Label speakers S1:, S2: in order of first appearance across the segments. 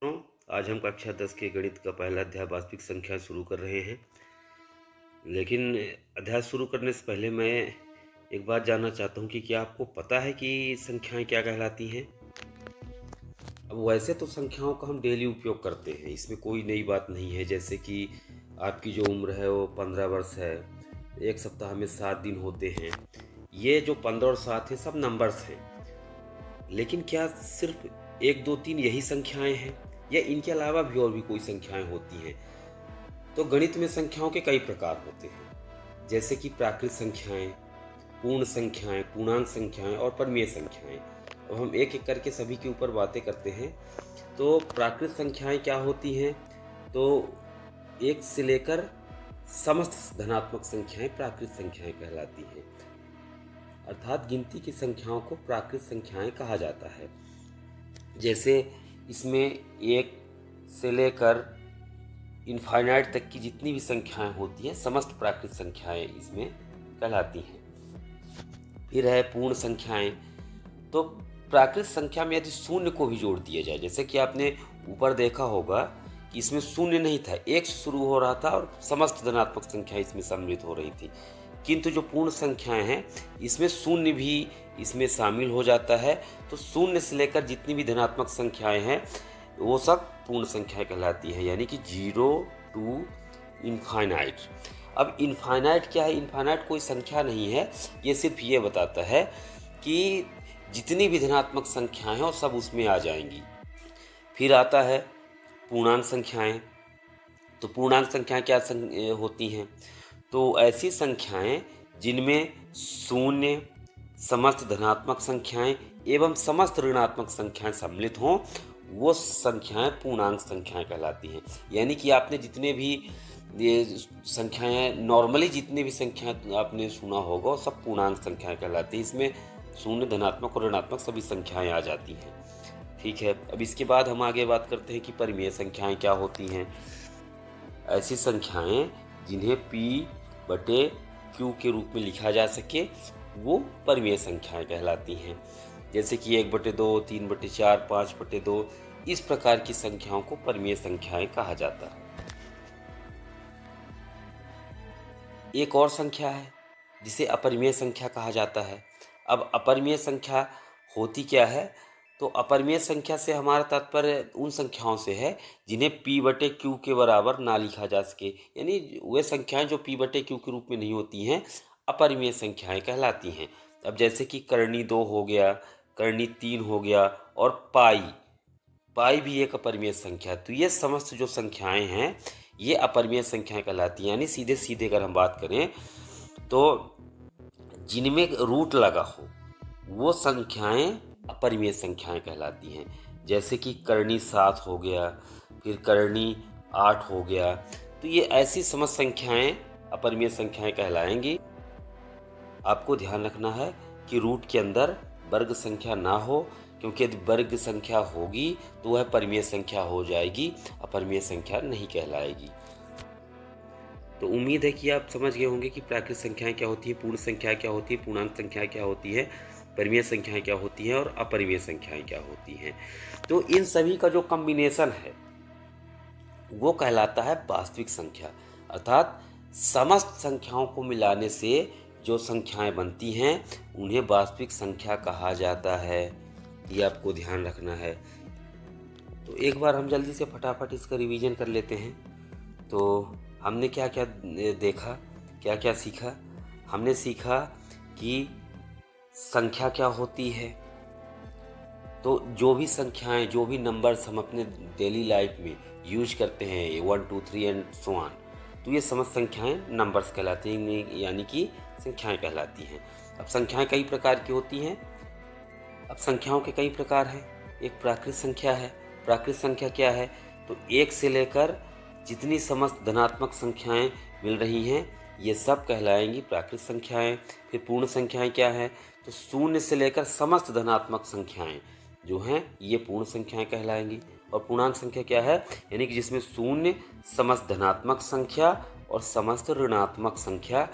S1: आज हम कक्षा 10 के गणित का पहला अध्याय वास्तविक संख्या शुरू कर रहे हैं। लेकिन अध्याय शुरू करने से पहले मैं एक बात जानना चाहता हूँ कि क्या आपको पता है कि संख्याएं क्या कहलाती हैं? अब वैसे तो संख्याओं का हम डेली उपयोग करते हैं, इसमें कोई नई बात नहीं है। जैसे कि आपकी जो उम्र है वो 15 वर्ष है, एक सप्ताह में 7 दिन होते हैं। ये जो 15 और 7 है सब नंबर्स हैं। लेकिन क्या सिर्फ 1, 2, 3 यही संख्याएं हैं या इनके अलावा भी और भी कोई संख्याएं होती हैं? तो गणित में संख्याओं के कई प्रकार होते हैं, जैसे कि प्राकृत संख्याएं, पूर्ण संख्याएं, पूर्णांक संख्याएं और परिमेय संख्याएं। अब हम एक एक करके सभी के ऊपर बातें करते हैं। तो प्राकृत संख्याएं क्या होती हैं? तो 1 से लेकर समस्त धनात्मक संख्याएं प्राकृत संख्याएं कहलाती हैं। अर्थात गिनती की संख्याओं को प्राकृत संख्याएं कहा जाता है। जैसे इसमें 1 से लेकर इनफाइनाइट तक की जितनी भी संख्याएं होती हैं समस्त प्राकृत संख्याएं इसमें कहलाती हैं। फिर है पूर्ण संख्याएं। तो प्राकृत संख्या में यदि शून्य को भी जोड़ दिया जाए, जैसे कि आपने ऊपर देखा होगा कि इसमें शून्य नहीं था, 1 से शुरू हो रहा था और समस्त धनात्मक संख्याएं इसमें सम्मिलित हो रही थी। किंतु जो पूर्ण संख्याएं हैं इसमें शून्य भी इसमें शामिल हो जाता है। तो शून्य से लेकर जितनी भी धनात्मक संख्याएं हैं वो सब पूर्ण संख्याएं कहलाती है, यानी कि 0 टू इनफाइनाइट। अब इनफाइनाइट क्या है? इनफाइनाइट कोई संख्या नहीं है, ये सिर्फ ये बताता है कि जितनी भी धनात्मक संख्याएं हैं वो सब उसमें आ जाएंगी। फिर आता है पूर्णांक संख्याएं। तो पूर्णांक संख्याएं क्या होती हैं? तो ऐसी संख्याएं जिनमें शून्य, समस्त धनात्मक संख्याएं एवं समस्त ऋणात्मक संख्याएं सम्मिलित हों, वो संख्याएं पूर्णांक संख्याएं कहलाती हैं। यानी कि आपने जितने भी ये संख्याएं नॉर्मली जितने भी संख्याएं आपने सुना होगा वो सब पूर्णांक संख्याएं कहलाती हैं। इसमें शून्य, धनात्मक और ऋणात्मक सभी संख्याएं आ जाती हैं। ठीक है, अब इसके बाद हम आगे बात करते हैं कि परिमेय संख्याएं क्या होती हैं। ऐसी संख्याएं जिन्हें P/Q के रूप में लिखा जा सके वो परिमेय संख्याएं कहलाती हैं। जैसे कि 1/2, 3/4, 5/2, इस प्रकार की संख्याओं को परिमेय संख्याएं कहा जाता है। एक और संख्या है जिसे अपरिमेय संख्या कहा जाता है। अब अपरिमेय संख्या होती क्या है? तो अपरिमेय संख्या से हमारा तात्पर्य उन संख्याओं से है जिन्हें P/Q के बराबर ना लिखा जा सके, यानी वे संख्याएं जो P/Q के रूप में नहीं होती हैं अपरिमेय संख्याएं कहलाती हैं। अब जैसे कि कर्णी 2 हो गया, कर्णी 3 हो गया और पाई भी एक अपरिमेय संख्या है। तो ये समस्त जो संख्याएं हैं ये अपरिमेय संख्याएं कहलाती हैं। यानी सीधे सीधे अगर हम बात करें तो जिनमें रूट लगा हो वो संख्याएं अपरिमेय संख्याएं कहलाती हैं। जैसे कि कर्णी 7 हो गया, फिर कर्णी 8 हो गया। तो ये ऐसी समस्त संख्याएं अपरिमेय संख्याएं कहलाएंगी। आपको ध्यान रखना है कि रूट के अंदर वर्ग संख्या ना हो, क्योंकि यदि वर्ग संख्या होगी तो वह परिमेय संख्या हो जाएगी, अपरिमेय संख्या नहीं कहलाएगी। तो उम्मीद है कि आप समझ गए होंगे कि प्राकृत संख्याएं क्या होती है, पूर्ण संख्या क्या होती है, पूर्णांक संख्या क्या होती है, परिमेय संख्याएं क्या होती हैं और अपरिमेय संख्याएं क्या होती हैं। तो इन सभी का जो कॉम्बिनेशन है वो कहलाता है वास्तविक संख्या। अर्थात समस्त संख्याओं को मिलाने से जो संख्याएं बनती हैं उन्हें वास्तविक संख्या कहा जाता है। ये आपको ध्यान रखना है। तो एक बार हम जल्दी से फटाफट इसका रिवीजन कर लेते हैं। तो हमने क्या क्या देखा, क्या क्या सीखा? हमने सीखा कि संख्या क्या होती है। तो जो भी संख्याएं, जो भी नंबर्स हम अपने डेली लाइफ में यूज करते हैं 1, 2, 3 एंड सो ऑन, तो ये समस्त संख्याएं नंबर्स कहलाती हैं, यानी कि संख्याएं कहलाती हैं। अब संख्याएं कई प्रकार की होती हैं। अब संख्याओं के कई प्रकार हैं। एक प्राकृत संख्या है। प्राकृत संख्या क्या है? तो 1 से लेकर जितनी समस्त धनात्मक संख्याएं मिल रही हैं ये सब कहलाएंगी प्राकृत संख्याएं। फिर पूर्ण संख्याएं क्या है? तो 0 से लेकर समस्त धनात्मक संख्याएं जो हैं ये पूर्ण संख्याएं कहलाएंगी। और पूर्णांक संख्या क्या है? यानी कि जिसमें 0 समस्त धनात्मक संख्या और समस्त ऋणात्मक संख्या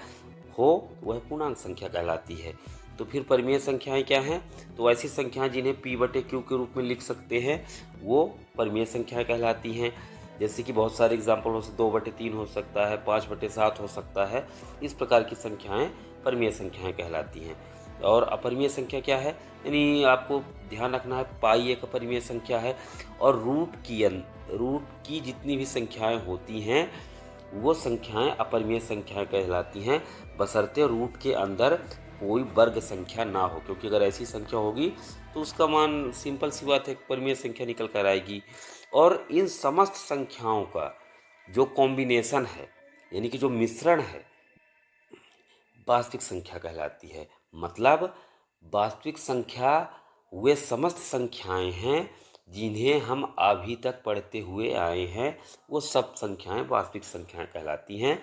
S1: हो वह पूर्णांक संख्या कहलाती है। तो फिर परिमेय संख्याएं क्या हैं? तो ऐसी संख्याएं जिन्हें p/q के रूप में लिख सकते हैं वो परिमेय संख्याएं कहलाती हैं। जैसे कि बहुत सारे एग्जाम्पल हो सकते, 2/3 हो सकता है, 5/7 हो सकता है। इस प्रकार की संख्याएं परिमेय संख्याएं कहलाती हैं। और अपरिमेय संख्या क्या है? यानी आपको ध्यान रखना है, पाई एक अपरिमेय संख्या है और रूट की जितनी भी संख्याएं होती हैं वो संख्याएं अपरिमेय संख्याएं कहलाती हैं, बशर्ते रूट के अंदर कोई वर्ग संख्या ना हो, क्योंकि अगर ऐसी संख्या होगी तो उसका मान सिंपल सी बात है परिमेय संख्या निकल कर आएगी। और इन समस्त संख्याओं का जो कॉम्बिनेशन है, यानी कि जो मिश्रण है, वास्तविक संख्या कहलाती है। मतलब वास्तविक संख्या वे समस्त संख्याएं हैं जिन्हें हम अभी तक पढ़ते हुए आए हैं, वो सब संख्याएं वास्तविक संख्याएं कहलाती हैं।